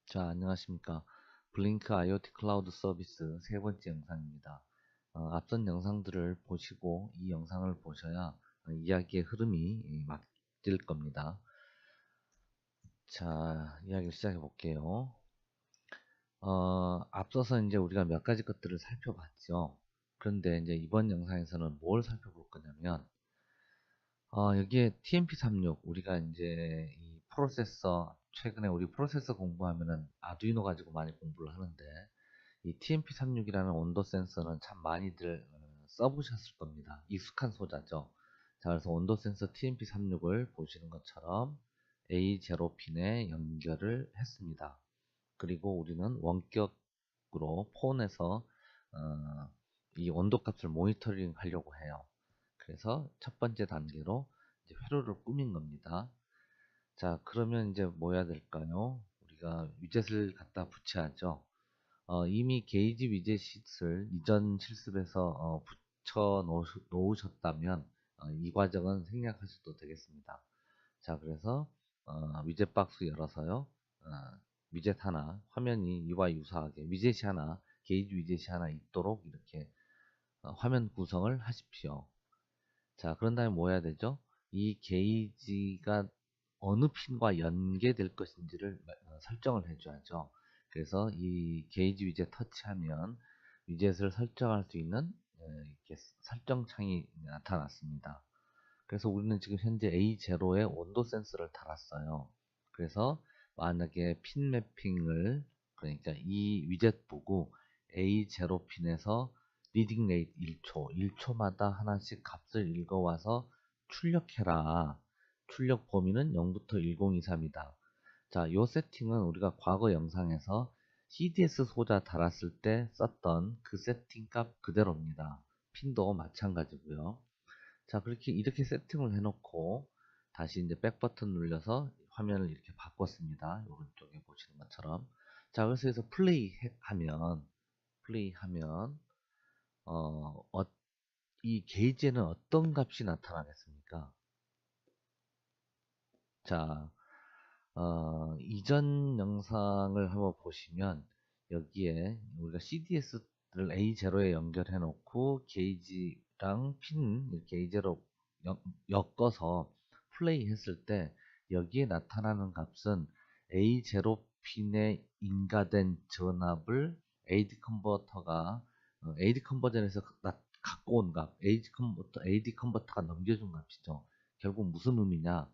자, 안녕하십니까. 블링크 IoT 클라우드 서비스 세 번째 영상입니다. 앞선 영상들을 보시고 이 영상을 보셔야 이야기의 흐름이 맞을 겁니다. 자, 이야기를 시작해 볼게요. 앞서서 이제 우리가 몇 가지 것들을 살펴봤죠. 그런데 이제 이번 영상에서는 뭘 살펴볼 거냐면, 여기에 TMP36, 우리가 이제 이 프로세서, 최근에 우리 프로세서 공부하면은 아두이노 가지고 많이 공부를 하는데, 이 TMP36이라는 온도 센서는 참 많이들 써보셨을 겁니다. 익숙한 소자죠. 자, 그래서 온도 센서 TMP36을 보시는 것처럼 A0핀에 연결을 했습니다. 그리고 우리는 원격으로 폰에서 이 온도 값을 모니터링 하려고 해요. 그래서 첫 번째 단계로 이제 회로를 꾸민 겁니다. 자, 그러면 이제 뭐 해야 될까요? 우리가 위젯을 갖다 붙여야죠. 이미 게이지 위젯을 이전 실습에서 붙여 놓으셨다면 이 과정은 생략하셔도 되겠습니다. 자, 그래서 위젯 박스 열어서요. 어, 위젯 하나, 화면이 이와 유사하게 위젯이 하나, 게이지 위젯이 하나 있도록 이렇게 화면 구성을 하십시오. 자, 그런 다음에 뭐 해야 되죠? 이 게이지가 어느 핀과 연계될 것인지를 설정을 해줘야죠. 그래서 이 게이지 위젯 터치하면 위젯을 설정할 수 있는 이렇게 설정 창이 나타났습니다. 그래서 우리는 지금 현재 A0에 온도 센서를 달았어요. 그래서 만약에 핀 매핑을, 그러니까 이 위젯 보고 A0 핀에서 리딩 레이트 1초, 1초마다 하나씩 값을 읽어와서 출력해라. 출력 범위는 0부터 1023이다. 자, 요 세팅은 우리가 과거 영상에서 CDS 소자 달았을 때 썼던 그 세팅 값 그대로입니다. 핀도 마찬가지고요. 자, 그렇게 이렇게 세팅을 해놓고 다시 이제 백 버튼 눌려서 화면을 이렇게 바꿨습니다. 오른쪽에 보시는 것처럼. 자, 그래서 여기서 플레이하면 어, 어, 이 게이지에는 어떤 값이 나타나겠습니까? 자, 이전 영상을 한번 보시면 여기에 우리가 CDS를 A0에 연결해 놓고 게이지랑 핀 이렇게 A0 엮어서 플레이 했을 때 여기에 나타나는 값은 A0 핀에 인가된 전압을 AD 컨버터가 AD 컨버전에서 갖고 온 값, AD 컨버터가 넘겨준 값이죠. 결국 무슨 의미냐?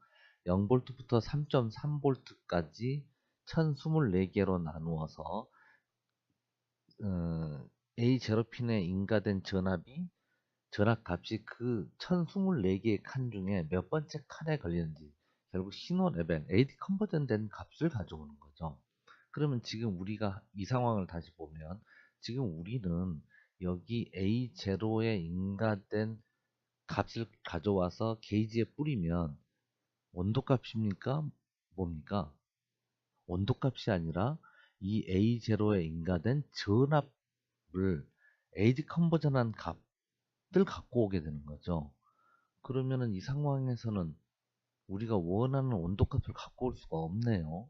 0V부터 3.3V까지 1024개로 나누어서 A0핀에 인가된 전압값이 그 1024개의 칸 중에 몇 번째 칸에 걸리는지, 결국 신호 레벨 AD 컨버전 된 값을 가져오는 거죠. 그러면 지금 우리가 이 상황을 다시 보면 지금 우리는 여기 A0에 인가된 값을 가져와서 게이지에 뿌리면 온도값입니까? 뭡니까? 온도값이 아니라 이 A0에 인가된 전압을 AD 컨버전한 값을 갖고 오게 되는 거죠. 그러면은 이 상황에서는 우리가 원하는 온도값을 갖고 올 수가 없네요.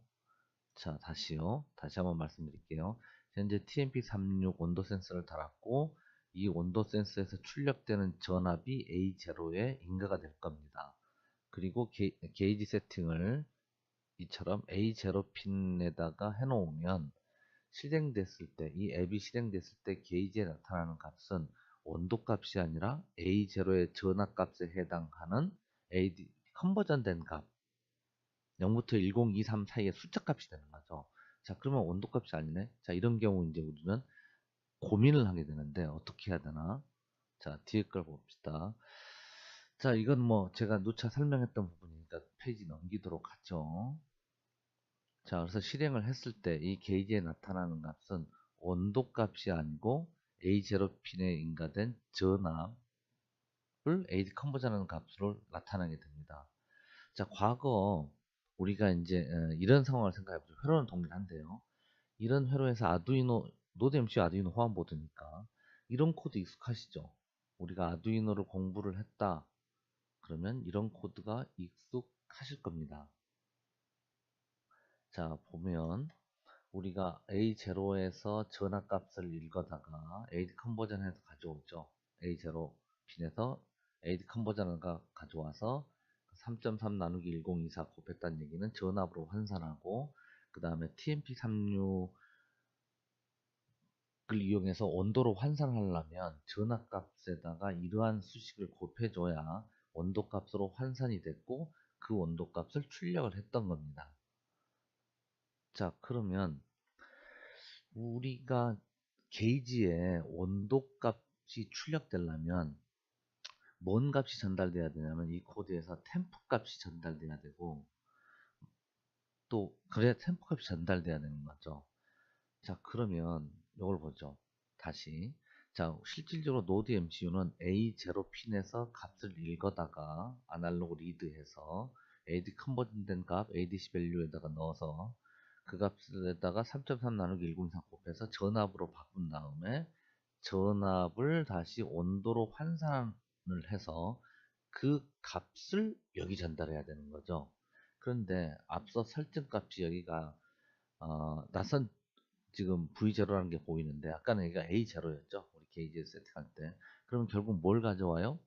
자, 다시요. 다시 한번 말씀드릴게요. 현재 TMP36 온도 센서를 달았고 이 온도 센서에서 출력되는 전압이 A0에 인가가 될 겁니다. 그리고 게이지 세팅을 이처럼 A0 핀에다가 해놓으면 실행됐을 때, 이 앱이 실행됐을 때 게이지에 나타나는 값은 온도 값이 아니라 A0의 전압 값에 해당하는 AD 컨버전된 값, 0부터 1023 사이의 숫자 값이 되는 거죠. 자, 그러면 온도 값이 아니네. 자, 이런 경우 이제 우리는 고민을 하게 되는데 어떻게 해야 되나? 자, 뒤에 걸 봅시다. 자, 이건 뭐 제가 누차 설명했던 부분이니까 페이지 넘기도록 하죠. 자, 그래서 실행을 했을 때 이 게이지에 나타나는 값은 온도 값이 아니고 A0 핀에 인가된 전압을 AD 컨버전하는 값으로 나타나게 됩니다. 자, 과거 우리가 이제 이런 상황을 생각해 보죠. 회로는 동일한데요. 이런 회로에서 아두이노, 노드 MC 아두이노 호환 보드니까 이런 코드 익숙하시죠? 우리가 아두이노를 공부를 했다. 그러면 이런 코드가 익숙하실 겁니다. 자, 보면 우리가 A0에서 전압값을 읽어다가 AD 컨버전해서 가져오죠. A0 핀에서 AD 컨버전을 가져와서 3.3 나누기 1024 곱했다는 얘기는 전압으로 환산하고, 그 다음에 TMP36을 이용해서 온도로 환산하려면 전압값에다가 이러한 수식을 곱해줘야 온도값으로 환산이 됐고, 그 온도값을 출력을 했던 겁니다. 자, 그러면 우리가 게이지에 온도값이 출력되려면 뭔 값이 전달돼야 되냐면 이 코드에서 템프 값이 전달돼야 되고, 또 그래야 템프 값이 전달돼야 되는 거죠. 자, 그러면 이걸 보죠. 다시. 자, 실질적으로 노드 MCU는 A0 핀에서 값을 읽어다가 아날로그 리드해서 AD 컨버전된 값 ADC 밸류에다가 넣어서 그 값에다가 3.3 나누기 1024 곱해서 전압으로 바꾼 다음에 전압을 다시 온도로 환산을 해서 그 값을 여기 전달해야 되는 거죠. 그런데 앞서 설정 값이 여기가 낯선 지금 V0라는 게 보이는데, 아까는 여기가 A0였죠. 우리 게이지 세팅할 때. 그러면 결국 뭘 가져와요?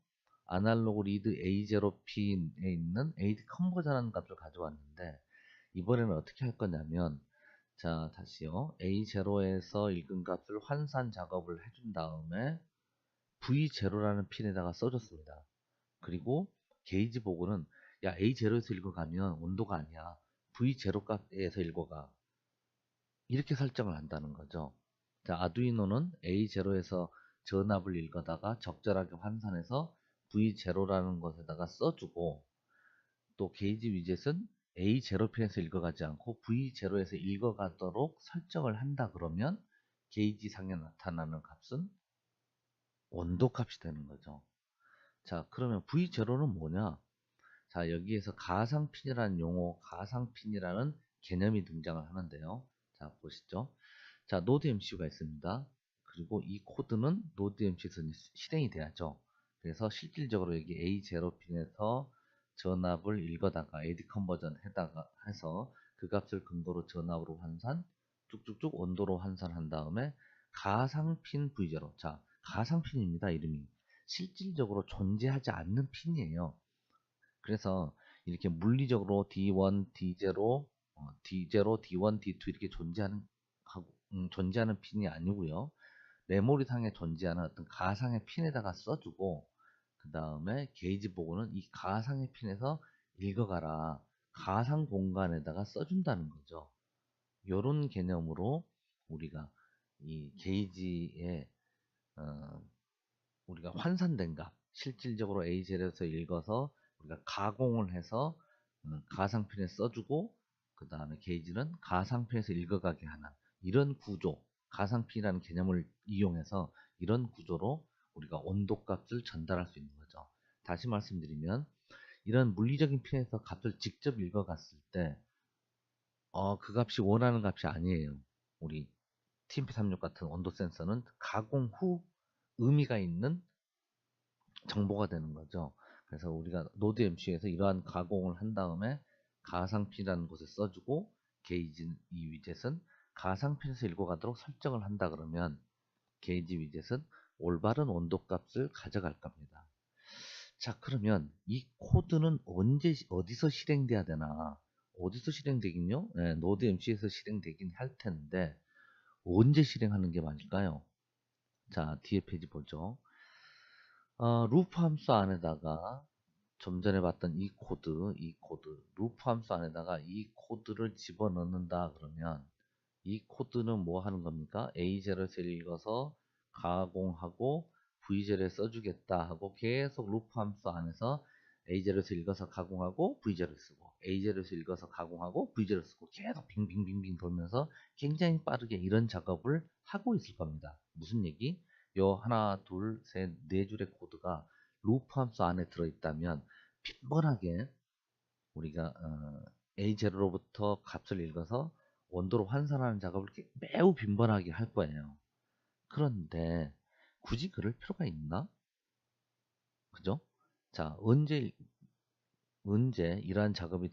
아날로그 리드 A0 핀에 있는 AD 컨버전하는 값을 가져왔는데, 이번에는 어떻게 할 거냐면, 자, 다시요. A0에서 읽은 값을 환산 작업을 해준 다음에 V0라는 핀에다가 써줬습니다. 그리고 게이지 보고는, 야, A0에서 읽어가면 온도가 아니야. V0 값에서 읽어가. 이렇게 설정을 한다는 거죠. 자, 아두이노는 A0에서 전압을 읽어다가 적절하게 환산해서 V0라는 것에다가 써주고, 또 게이지 위젯은 A0 핀에서 읽어가지 않고 V0에서 읽어가도록 설정을 한다 그러면 게이지 상에 나타나는 값은 온도 값이 되는 거죠. 자, 그러면 V0는 뭐냐? 자, 여기에서 가상핀이라는 용어, 가상핀이라는 개념이 등장을 하는데요. 자, 보시죠. 자, 노드 MCU가 있습니다. 그리고 이 코드는 노드 MCU에서 실행이 돼야죠. 그래서 실질적으로 여기 A0 핀에서 전압을 읽어다가 AD 컨버전 해서 그 값을 근거로 전압으로 환산, 쭉쭉쭉 온도로 환산한 다음에 가상핀 V0. 자, 가상핀입니다. 이름이. 실질적으로 존재하지 않는 핀이에요. 그래서 이렇게 물리적으로 D1, D0, D0, D1, D2 이렇게 존재하는 핀이 아니고요. 메모리상에 존재하는 어떤 가상의 핀에다가 써주고, 그 다음에 게이지 보고는 이 가상의 핀에서 읽어가라. 가상 공간에다가 써준다는 거죠. 이런 개념으로 우리가 이 게이지에 우리가 환산된 값, 실질적으로 A0에서 읽어서 우리가 가공을 해서 가상편에 써주고, 그 다음에 게이지는 가상편에서 읽어가게 하는 이런 구조, 가상핀이라는 개념을 이용해서 이런 구조로 우리가 온도값을 전달할 수 있는 거죠. 다시 말씀드리면, 이런 물리적인 핀에서 값을 직접 읽어갔을 때 그 값이 원하는 값이 아니에요. 우리 TMP36 같은 온도 센서는 가공 후 의미가 있는 정보가 되는 거죠. 그래서 우리가 노드 MCU에서 이러한 가공을 한 다음에 가상핀이라는 곳에 써주고, 게이지 이 위젯은 가상핀에서 읽어가도록 설정을 한다 그러면 게이지 위젯은 올바른 온도값을 가져갈 겁니다. 자, 그러면 이 코드는 어디서 실행돼야 되나? 어디서 실행되긴요? 네, 노드 MCU에서 실행되긴 할 텐데 언제 실행하는 게 맞을까요? 자, 뒤에 페이지 보죠. 루프 함수 안에다가 좀 전에 봤던 이 코드, 루프 함수 안에다가 이 코드를 집어넣는다 그러면 이 코드는 뭐 하는 겁니까? A0에서 읽어서 가공하고 V0에 써주겠다 하고 계속 루프 함수 안에서 A0에서 읽어서 가공하고 V0를 쓰고, A0에서 읽어서 가공하고 V0를 쓰고, 계속 빙빙빙빙 돌면서 굉장히 빠르게 이런 작업을 하고 있을 겁니다. 무슨 얘기? 요 하나, 둘, 셋, 네 줄의 코드가 루프 함수 안에 들어있다면 빈번하게 우리가 A0로부터 값을 읽어서 원도로 환산하는 작업을 매우 빈번하게 할 거예요. 그런데 굳이 그럴 필요가 있나? 그죠? 자, 언제 이러한 작업이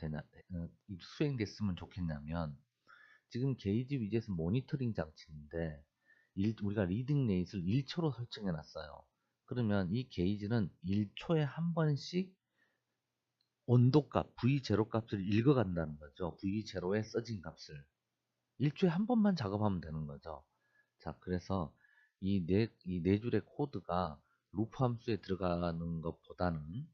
수행됐으면 좋겠냐면, 지금 게이지 위젯은 모니터링 장치인데 우리가 리딩 레이스를 1초로 설정해 놨어요. 그러면 이 게이지는 1초에 한 번씩 온도값 V0 값을 읽어간다는 거죠. V0의 서진 값을 1초에 한 번만 작업하면 되는 거죠. 자, 그래서 이 네 줄의 코드가 루프 함수에 들어가는 것보다는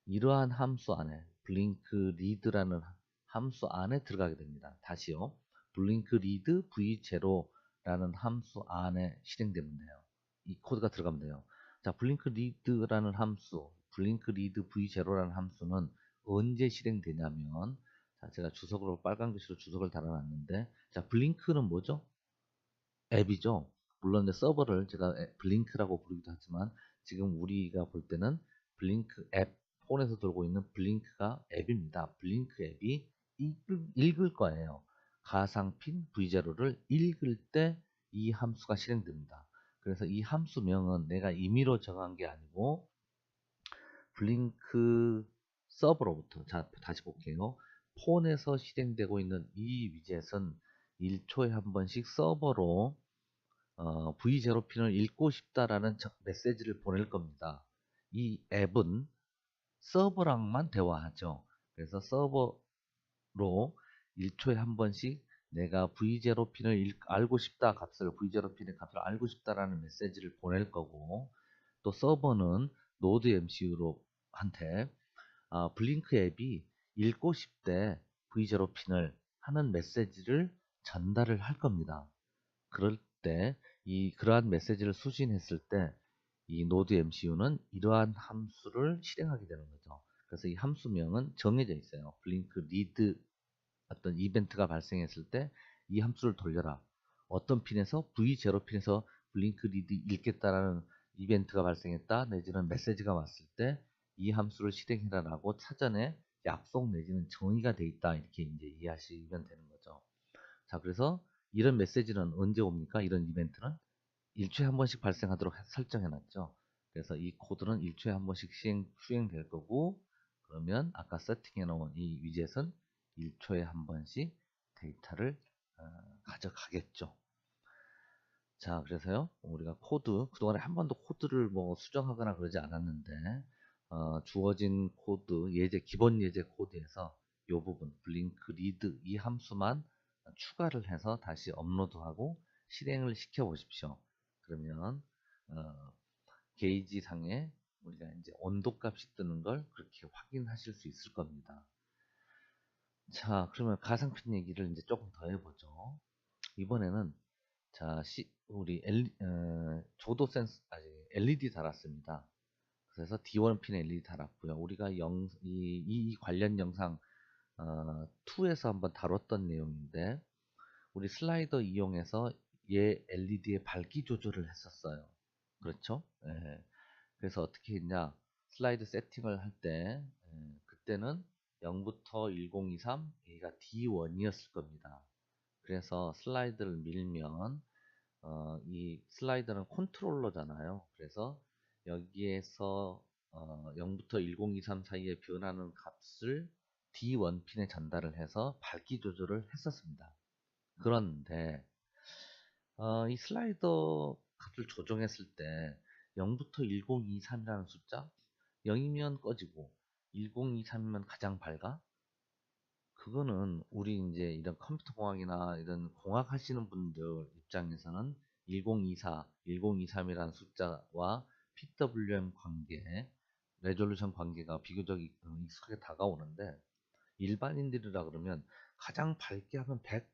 이러한 함수 안에 블링크 리드라는 함수 안에 들어가게 됩니다. 다시요. 블링크 리드 v0라는 함수 안에 실행되면 돼요. 이 코드가 들어가면 돼요. 자, 블링크 리드라는 함수, 블링크 리드 v0라는 함수는 언제 실행되냐면, 자, 제가 주석으로 빨간 글씨로 주석을 달아놨는데, 자, 블링크는 뭐죠? 앱이죠. 물론 이제 서버를 제가 블링크라고 부르기도 하지만 지금 우리가 볼 때는 블링크 앱, 폰에서 돌고 있는 블링크가 앱입니다. 블링크 앱이 읽을 거예요. 가상핀 V0를 읽을 때 이 함수가 실행됩니다. 그래서 이 함수명은 내가 임의로 정한 게 아니고 블링크 서버로부터, 자, 다시 볼게요. 폰에서 실행되고 있는 이 위젯은 1초에 한 번씩 서버로 V0 핀을 읽고 싶다라는 메시지를 보낼 겁니다. 이 앱은 서버랑만 대화하죠. 그래서 서버로 1초에 한 번씩 내가 V0 핀을 알고 싶다 값을 V0 핀의 값을 알고 싶다라는 메시지를 보낼 거고, 또 서버는 노드 MCU로 한테 블링크 앱이 읽고 싶대 V0 핀을 하는 메시지를 전달을 할 겁니다. 그럴 때 그러한 메시지를 수신했을 때 이 노드 MCU는 이러한 함수를 실행하게 되는 거죠. 그래서 이 함수명은 정해져 있어요. 블링크 리드 어떤 이벤트가 발생했을 때 이 함수를 돌려라. 어떤 핀에서 V0 핀에서 블링크 리드 읽겠다라는 이벤트가 발생했다 내지는 메시지가 왔을 때 이 함수를 실행해라라고 사전에 약속 내지는 정의가 돼 있다, 이렇게 이제 이해하시면 되는 거죠. 자, 그래서 이런 메시지는 언제 옵니까? 이런 이벤트는 1초에 한 번씩 발생하도록 설정해 놨죠. 그래서 이 코드는 1초에 한 번씩 수행될 거고, 그러면 아까 세팅해 놓은 이 위젯은 1초에 한 번씩 데이터를 가져가겠죠. 자, 그래서요, 우리가 그동안에 한 번도 코드를 뭐 수정하거나 그러지 않았는데, 주어진 코드, 기본 예제 코드에서 이 부분, 블링크 리드 이 함수만 추가를 해서 다시 업로드하고 실행을 시켜 보십시오. 그러면, 게이지 상에 우리가 이제 온도 값이 뜨는 걸 그렇게 확인하실 수 있을 겁니다. 자, 그러면 가상핀 얘기를 이제 조금 더 해보죠. 이번에는, 자, 우리 조도 센스, LED 달았습니다. 그래서 D1 핀에 LED 달았고요. 우리가 이 관련 영상 2에서 한번 다뤘던 내용인데, 우리 슬라이더 이용해서 얘 LED의 밝기 조절을 했었어요. 그렇죠? 예. 그래서 어떻게 했냐? 슬라이드 세팅을 할 때, 그때는 0부터 1023, 얘가 D1이었을 겁니다. 그래서 슬라이드를 밀면, 이 슬라이드는 컨트롤러잖아요. 그래서 여기에서 0부터 1023 사이에 변하는 값을 D1 핀에 전달을 해서 밝기 조절을 했었습니다. 그런데 이 슬라이더 값을 조정했을 때 0부터 1023이라는 숫자, 0이면 꺼지고 1023이면 가장 밝아? 그거는 우리 이제 이런 컴퓨터 공학이나 이런 공학 하시는 분들 입장에서는 1024, 1023이라는 숫자와 PWM 관계, 레졸루션 관계가 비교적 익숙하게 다가오는데, 일반인들이라 그러면 가장 밝게 하면 100,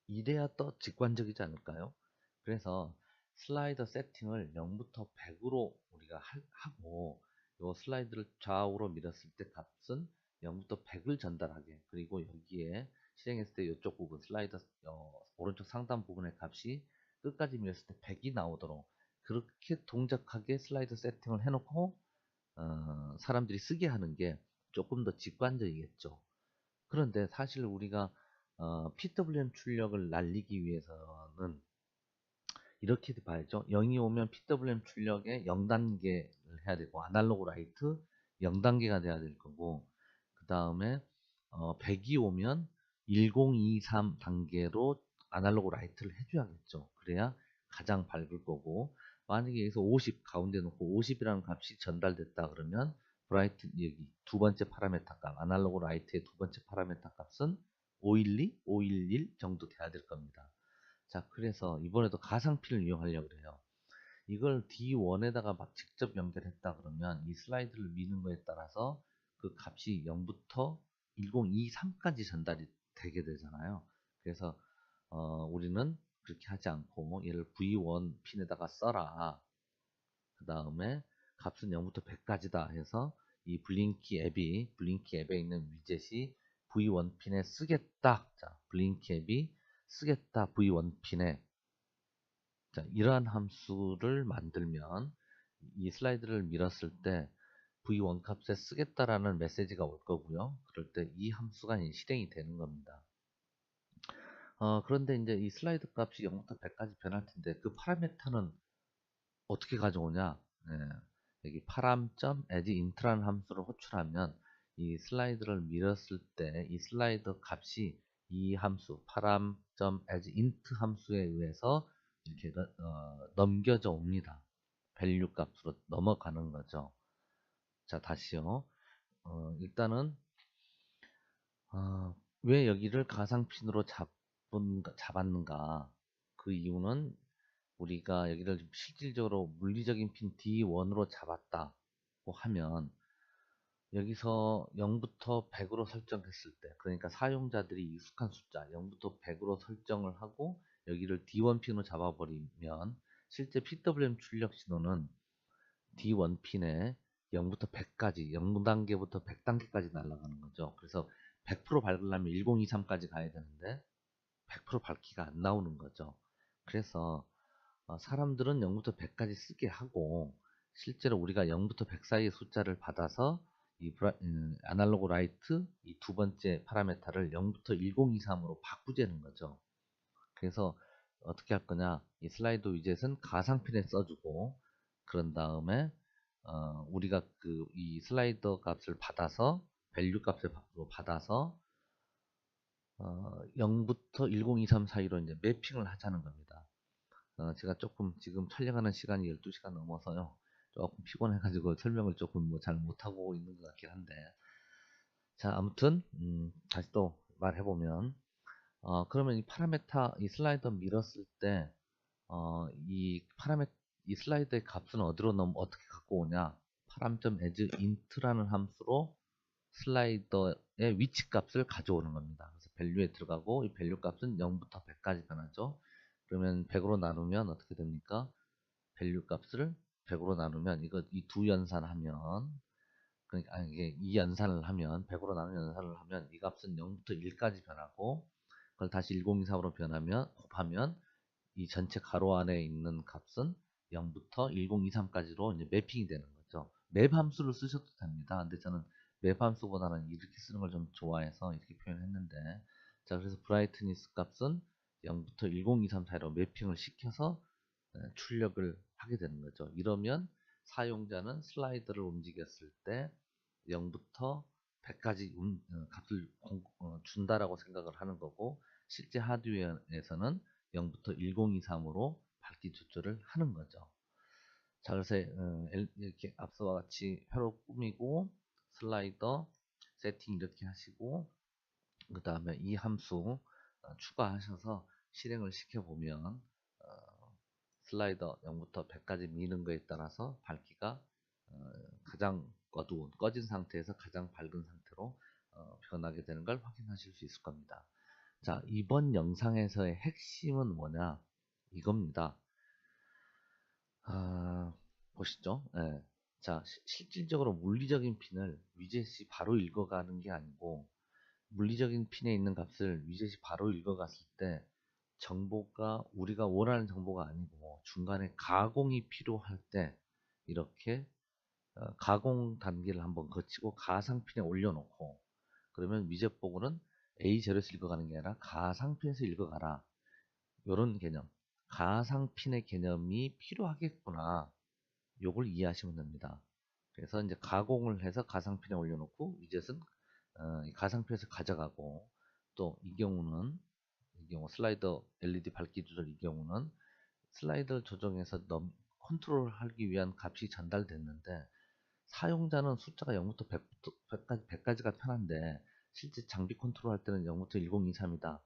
이래야 더 직관적이지 않을까요? 그래서 슬라이더 세팅을 0부터 100으로 우리가 하고, 요 슬라이드를 좌우로 밀었을 때 값은 0부터 100을 전달하게, 그리고 여기에 실행했을 때 이쪽 부분 슬라이더 오른쪽 상단 부분의 값이 끝까지 밀었을 때 100이 나오도록 그렇게 동작하게 슬라이더 세팅을 해놓고 사람들이 쓰게 하는 게 조금 더 직관적이겠죠. 그런데 사실 우리가 PWM 출력을 날리기 위해서는 이렇게 봐야죠. 0이 오면 PWM 출력에 0단계를 해야 되고, 아날로그 라이트 0단계가 돼야 될 거고, 그 다음에 100이 오면 1023 단계로 아날로그 라이트를 해줘야겠죠. 그래야 가장 밝을 거고, 만약에 여기서 50 가운데 놓고 50이라는 값이 전달됐다 그러면 브라이트 여기 두 번째 파라메터 값, 아날로그 라이트의 두 번째 파라메터 값은 512, 511 정도 돼야 될 겁니다. 자, 그래서 이번에도 가상핀을 이용하려고 그래요. 이걸 D1에다가 막 직접 연결했다 그러면 이 슬라이드를 미는 거에 따라서 그 값이 0부터 1023까지 전달이 되게 되잖아요. 그래서 우리는 그렇게 하지 않고 얘를 V1 핀에다가 써라. 그 다음에 값은 0부터 100까지다 해서 이 블링키 앱에 있는 위젯이 V1 핀에 쓰겠다. 자, 블링키 앱이 쓰겠다 V1 핀에. 자, 이러한 함수를 만들면 이 슬라이드를 밀었을 때 v1 값에 쓰겠다라는 메시지가 올 거고요. 그럴 때 이 함수가 실행이 되는 겁니다. 그런데 이제 이 슬라이드 값이 0부터 100까지 변할 텐데 그 파라메터는 어떻게 가져오냐? 예, 여기 param.addInt라는 함수를 호출하면 이 슬라이드를 밀었을 때 이 슬라이드 값이 이 함수 param.addInt 함수에 의해서 이렇게 넘겨져 옵니다. 밸류 값으로 넘어가는 거죠. 자, 다시요. 일단은 왜 여기를 가상핀으로 잡았는가? 그 이유는 우리가 여기를 실질적으로 물리적인 핀 D1으로 잡았다고 하면 여기서 0부터 100으로 설정했을 때, 그러니까 사용자들이 익숙한 숫자 0부터 100으로 설정을 하고 여기를 D1 핀으로 잡아버리면 실제 PWM 출력 신호는 D1 핀에 0부터 100까지 0단계부터 100단계까지 날아가는 거죠. 그래서 100% 밝으려면 1023까지 가야 되는데 100% 밝기가 안 나오는 거죠. 그래서 사람들은 0부터 100까지 쓰게 하고 실제로 우리가 0부터 100 사이의 숫자를 받아서 이 아날로그 라이트 이 두 번째 파라메타를 0부터 1023으로 바꾸자는 거죠. 그래서 어떻게 할 거냐? 이 슬라이드 위젯은 가상핀에 써주고 그런 다음에 우리가 이 슬라이더 값을 받아서 밸류 값을 받아서 0부터 1023 사이로 이제 매핑을 하자는 겁니다. 제가 조금 지금 촬영하는 시간이 12시간 넘어서요. 조금 피곤해가지고 설명을 조금 뭐 잘 못하고 있는 것 같긴 한데. 자, 아무튼, 다시 또 말해보면, 그러면 이 파라메타, 이 슬라이더 밀었을 때, 이 슬라이드의 값은 어디로 어떻게 갖고 오냐? param.addInt라는 함수로 슬라이더의 위치 값을 가져오는 겁니다. 그래서 밸류에 들어가고, 이 밸류 값은 0부터 100까지 변하죠. 그러면 100으로 나누면 어떻게 됩니까? 밸류 값을 100으로 나누면 이 두 연산하면 그러니까 이게 이 연산을 하면 100으로 나누는 연산을 하면 이 값은 0부터 1까지 변하고 그걸 다시 1023으로 곱하면 이 전체 가로 안에 있는 값은 0부터 1023까지로 이제 매핑이 되는 거죠. 맵 함수를 쓰셔도 됩니다. 근데 저는 맵 함수보다는 이렇게 쓰는 걸 좀 좋아해서 이렇게 표현했는데 자, 그래서 브라이트니스 값은 0부터 1023 사이로 매핑을 시켜서 출력을 하게 되는 거죠. 이러면 사용자는 슬라이드를 움직였을 때 0부터 100까지 값을 준다라고 생각을 하는 거고 실제 하드웨어에서는 0부터 1023으로 밝기 조절을 하는 거죠. 자, 그래서 이렇게 앞서와 같이 회로 꾸미고 슬라이더 세팅 이렇게 하시고 그 다음에 이 함수 추가하셔서 실행을 시켜보면 슬라이더 0부터 100까지 미는 거에 따라서 밝기가 가장 꺼진 상태에서 가장 밝은 상태로 변하게 되는 걸 확인하실 수 있을 겁니다. 자, 이번 영상에서의 핵심은 뭐냐? 이겁니다. 보시죠. 네. 자, 실질적으로 물리적인 핀을 위젯이 바로 읽어가는 게 아니고 물리적인 핀에 있는 값을 위젯이 바로 읽어갔을 때 정보가 우리가 원하는 정보가 아니고 중간에 가공이 필요할 때 이렇게 가공 단계를 한번 거치고 가상핀에 올려놓고 그러면 위젯 보고는 A0에서 읽어가는 게 아니라 가상핀에서 읽어가라. 이런 개념. 가상핀의 개념이 필요하겠구나. 요걸 이해하시면 됩니다. 그래서 이제 가공을 해서 가상핀에 올려놓고 위젯은 가상핀에서 가져가고 또 이 경우는 슬라이더 LED 밝기 조절 이 경우는 슬라이더 조정해서 컨트롤하기 위한 값이 전달됐는데 사용자는 숫자가 0부터 100까지가 편한데 실제 장비 컨트롤할 때는 0부터 1023이다.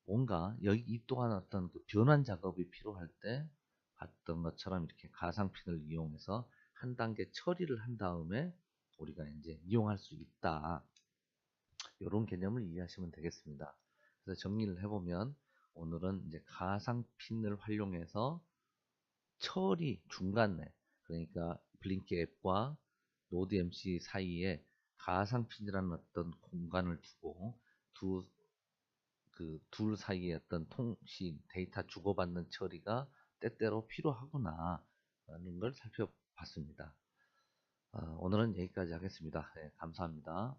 뭔가 여기 이 또한 어떤 그 변환 작업이 필요할 때 봤던 것처럼 이렇게 가상핀을 이용해서 한 단계 처리를 한 다음에 우리가 이제 이용할 수 있다. 이런 개념을 이해하시면 되겠습니다. 그래서 정리를 해보면 오늘은 이제 가상핀을 활용해서 처리 중간에, 그러니까 블링키 앱과 노드 MC 사이에 가상핀이라는 어떤 공간을 두고 둘 사이의 어떤 통신, 데이터 주고받는 처리가 때때로 필요하구나 라는 걸 살펴봤습니다. 오늘은 여기까지 하겠습니다. 네, 감사합니다.